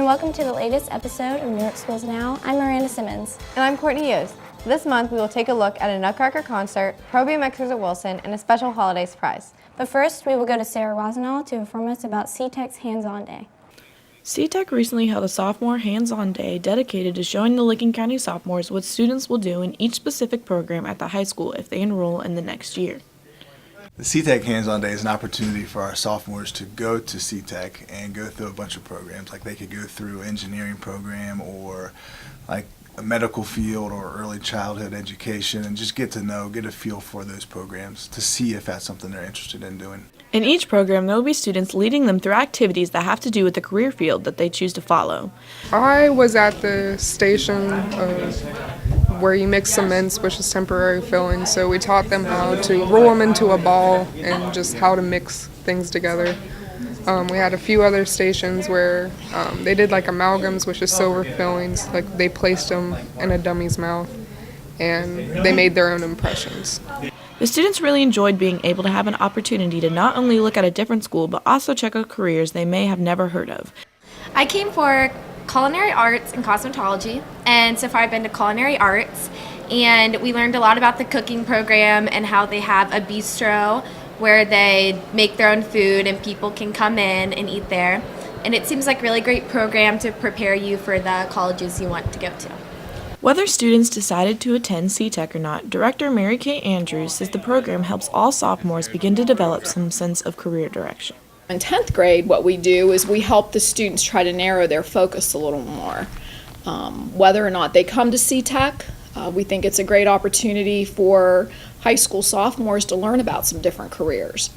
welcome to the latest episode of Newark Schools Now. I'm Miranda Simmons. And I'm Courtney Yost. This month we will take a look at a Nutcracker concert, Pro BMXers at Wilson, and a special holiday surprise. But first, we will go to Sarah Rosenall to inform us about CTEC's Hands-On Day. CTEC recently held a sophomore hands-on day dedicated to showing the Licking County sophomores what students will do in each specific program at the high school if they enroll in the next year. The CTEC Hands-On Day is an opportunity for our sophomores to go to CTEC and go through a bunch of programs. Like they could go through an engineering program or like a medical field or early childhood education and just get a feel for those programs to see if that's something they're interested in doing. In each program, there will be students leading them through activities that have to do with the career field that they choose to follow. I was at the station where you mix cements, which is temporary filling, so we taught them how to roll them into a ball and just how to mix things together. We had a few other stations where they did like amalgams, which is silver fillings, like they placed them in a dummy's mouth and they made their own impressions. The students really enjoyed being able to have an opportunity to not only look at a different school, but also check out careers they may have never heard of. I came for culinary arts and cosmetology, and so far I've been to culinary arts, and we learned a lot about the cooking program and how they have a bistro where they make their own food and people can come in and eat there. And it seems like a really great program to prepare you for the colleges you want to go to. Whether students decided to attend CTEC or not, Director Mary Kay Andrews says the program helps all sophomores begin to develop some sense of career direction. In 10th grade, what we do is we help the students try to narrow their focus a little more. Whether or not they come to CTEC, we think it's a great opportunity for high school sophomores to learn about some different careers.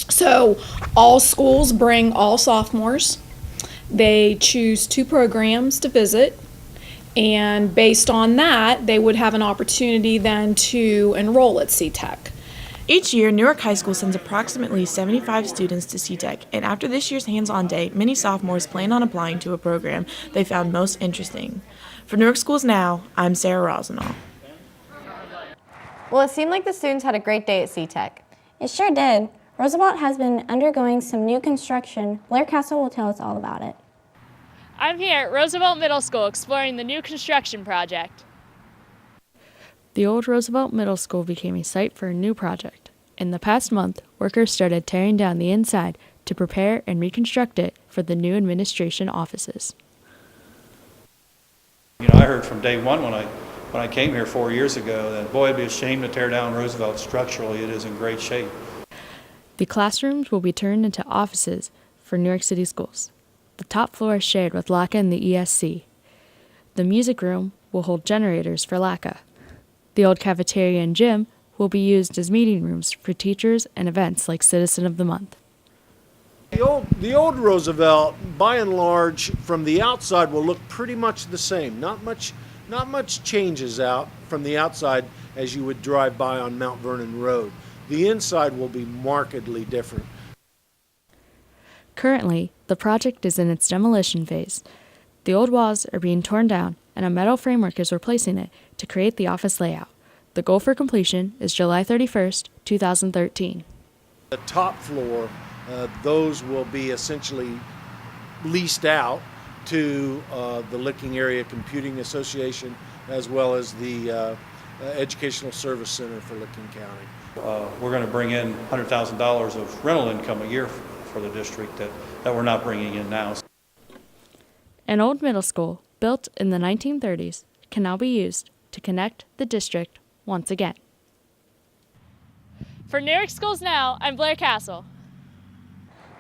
So all schools bring all sophomores. They choose 2 programs to visit. And based on that, they would have an opportunity then to enroll at CTEC. Each year, Newark High School sends approximately 75 students to CTEC, and after this year's hands-on day, many sophomores plan on applying to a program they found most interesting. For Newark Schools Now, I'm Sarah Rosenall. Well, it seemed like the students had a great day at CTEC. It sure did. Roosevelt has been undergoing some new construction. Blair Castle will tell us all about it. I'm here at Roosevelt Middle School exploring the new construction project. The old Roosevelt Middle School became a site for a new project. In the past month, workers started tearing down the inside to prepare and reconstruct it for the new administration offices. You know, I heard from day one when I came here 4 years ago that, boy, it'd be a shame to tear down Roosevelt structurally. It is in great shape. The classrooms will be turned into offices for New York City schools. The top floor is shared with LACA and the ESC. The music room will hold generators for LACA. The old cafeteria and gym will be used as meeting rooms for teachers and events like Citizen of the Month. The old Roosevelt, by and large, from the outside will look pretty much the same. Not much changes out from the outside as you would drive by on Mount Vernon Road. The inside will be markedly different. Currently, the project is in its demolition phase. The old walls are being torn down, and a metal framework is replacing it to create the office layout. The goal for completion is July 31st, 2013. The top floor, those will be essentially leased out to the Licking Area Computing Association as well as the Educational Service Center for Licking County. We're going to bring in $100,000 of rental income a year for the district that we're not bringing in now. An old middle school, built in the 1930s, can now be used to connect the district once again. For Newark Schools Now, I'm Blair Castle.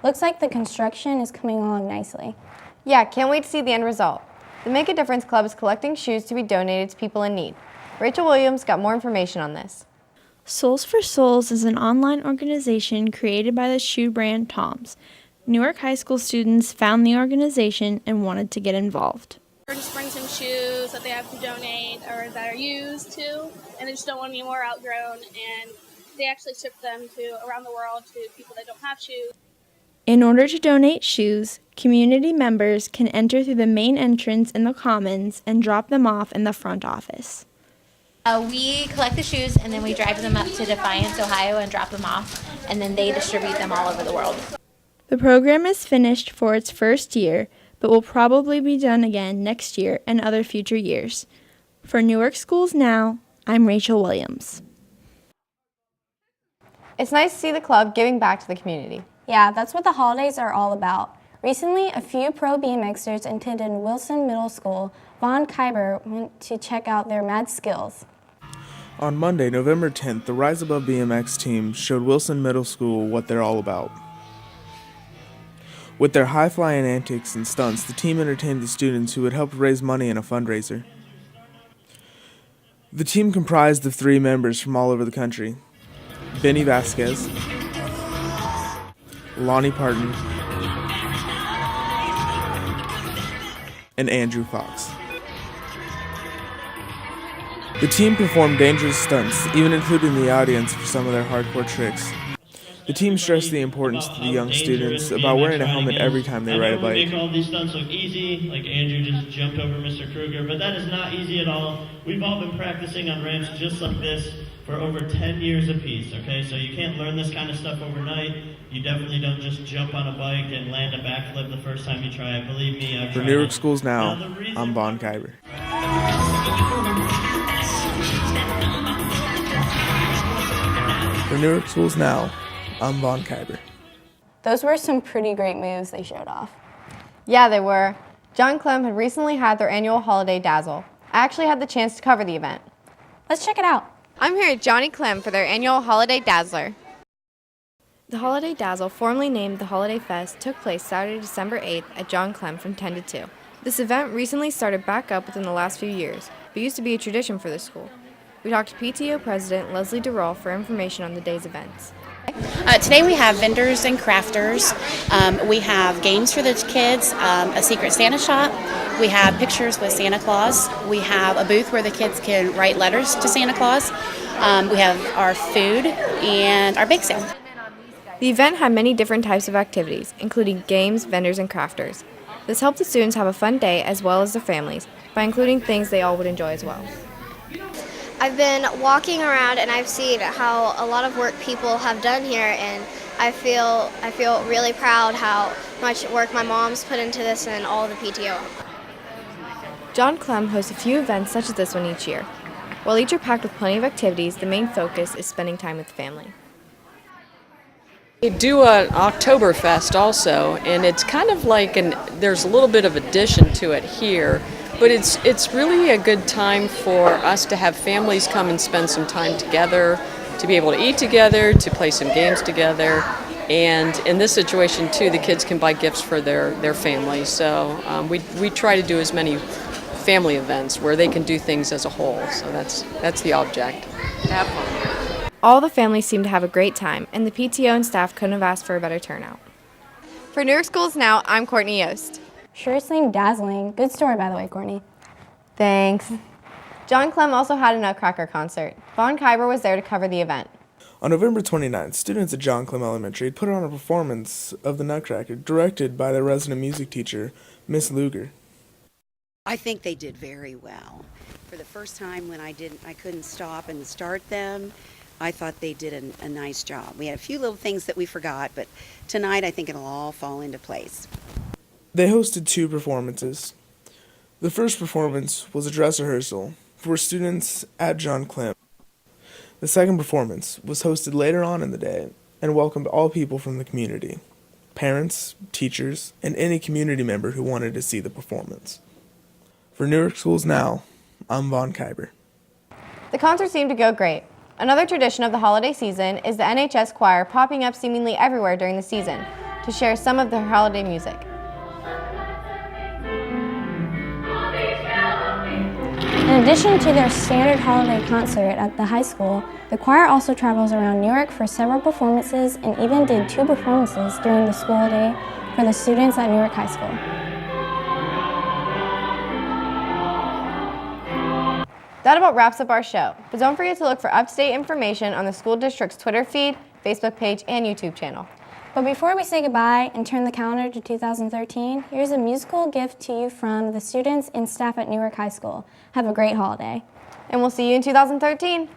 Looks like the construction is coming along nicely. Yeah, can't wait to see the end result. The Make a Difference Club is collecting shoes to be donated to people in need. Rachel Williams got more information on this. Soles for Souls is an online organization created by the shoe brand Tom's. Newark High School students found the organization and wanted to get involved. Or just bring some shoes that they have to donate or that are used to, and they just don't want any more outgrown, and they actually ship them to around the world to people that don't have shoes. In order to donate shoes, community members can enter through the main entrance in the Commons and drop them off in the front office. We collect the shoes and then we drive them up to Defiance, Ohio and drop them off, and then they distribute them all over the world. The program is finished for its first year, but will probably be done again next year and other future years. For Newark Schools Now, I'm Rachel Williams. It's nice to see the club giving back to the community. Yeah, that's what the holidays are all about. Recently, a few pro BMXers attended Wilson Middle School. Vaughn Kyber went to check out their mad skills. On Monday, November 10th, the Rise Above BMX team showed Wilson Middle School what they're all about. With their high-flying antics and stunts, the team entertained the students who would help raise money in a fundraiser. The team comprised of 3 members from all over the country: Benny Vasquez, Lonnie Parton, and Andrew Fox. The team performed dangerous stunts, even including the audience for some of their hardcore tricks. The team stressed the importance to the young students about wearing a helmet every time they ride a bike. We make all these stunts look easy, like Andrew just jumped over Mr. Kruger, but that is not easy at all. We've all been practicing on ramps just like this for over 10 years apiece, okay? So you can't learn this kind of stuff overnight. You definitely don't just jump on a bike and land a backflip the first time you try it. Believe me, I've tried it. For Newark Schools Now, I'm Vaughn Kyber. For Newark Schools Now, I'm Vaughn Kyber. Those were some pretty great moves they showed off. Yeah, they were. John Clem had recently had their annual Holiday Dazzle. I actually had the chance to cover the event. Let's check it out. I'm here at Johnny Clem for their annual Holiday Dazzler. The Holiday Dazzle, formerly named the Holiday Fest, took place Saturday, December 8th at John Clem from 10 to 2. This event recently started back up within the last few years, but used to be a tradition for the school. We talked to PTO President Leslie DeRoll for information on the day's events. Today we have vendors and crafters. We have games for the kids, a secret Santa shop. We have pictures with Santa Claus. We have a booth where the kids can write letters to Santa Claus. We have our food and our bake sale. The event had many different types of activities, including games, vendors, and crafters. This helped the students have a fun day as well as their families by including things they all would enjoy as well. I've been walking around and I've seen how a lot of work people have done here, and I feel really proud how much work my mom's put into this and all the PTO. John Clem hosts a few events such as this one each year. While each are packed with plenty of activities, the main focus is spending time with family. We do an Oktoberfest also, and it's kind of like there's a little bit of addition to it here. But it's really a good time for us to have families come and spend some time together, to be able to eat together, to play some games together. And in this situation, too, the kids can buy gifts for their families. So we try to do as many family events where they can do things as a whole. So that's the object. Have fun. All the families seem to have a great time, and the PTO and staff couldn't have asked for a better turnout. For Newark Schools Now, I'm Courtney Yost. Sure seemed dazzling. Good story, by the way, Courtney. Thanks. John Clem also had a Nutcracker concert. Vaughn Kyber was there to cover the event. On November 29th, students at John Clem Elementary put on a performance of the Nutcracker directed by their resident music teacher, Miss Luger. I think they did very well. For the first time when I couldn't stop and start them, I thought they did a nice job. We had a few little things that we forgot, but tonight I think it'll all fall into place. They hosted 2 performances. The first performance was a dress rehearsal for students at John Clem. The second performance was hosted later on in the day and welcomed all people from the community, parents, teachers, and any community member who wanted to see the performance. For Newark Schools Now, I'm Vaughn Kyber. The concert seemed to go great. Another tradition of the holiday season is the NHS choir popping up seemingly everywhere during the season to share some of their holiday music. In addition to their standard holiday concert at the high school, the choir also travels around Newark for several performances and even did 2 performances during the school day for the students at Newark High School. That about wraps up our show, but don't forget to look for up-to-date information on the school district's Twitter feed, Facebook page, and YouTube channel. But before we say goodbye and turn the calendar to 2013, here's a musical gift to you from the students and staff at Newark High School. Have a great holiday. And we'll see you in 2013.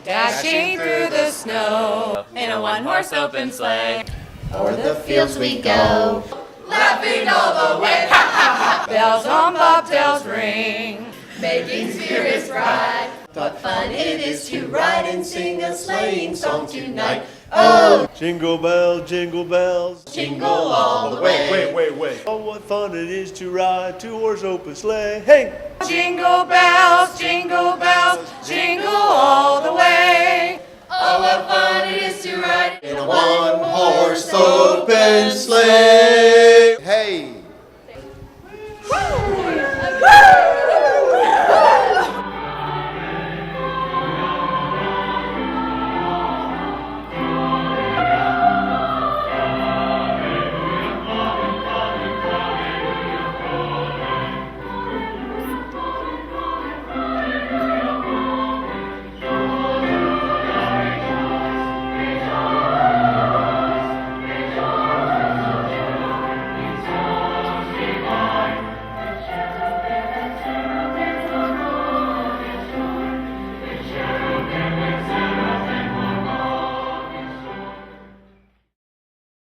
Dashing through the snow in a one-horse open sleigh. O'er the fields we go, Laughing all the way, ha ha ha! Bells on bobtails ring, making spirits bright. what fun it is to ride and sing a sleighing song tonight. Oh, jingle bells, jingle all the way. wait. Oh, what fun it is to ride two-horse open sleigh. Hey! Jingle bells, jingle all the way. Oh, what fun it is to ride In a one-horse open sleigh.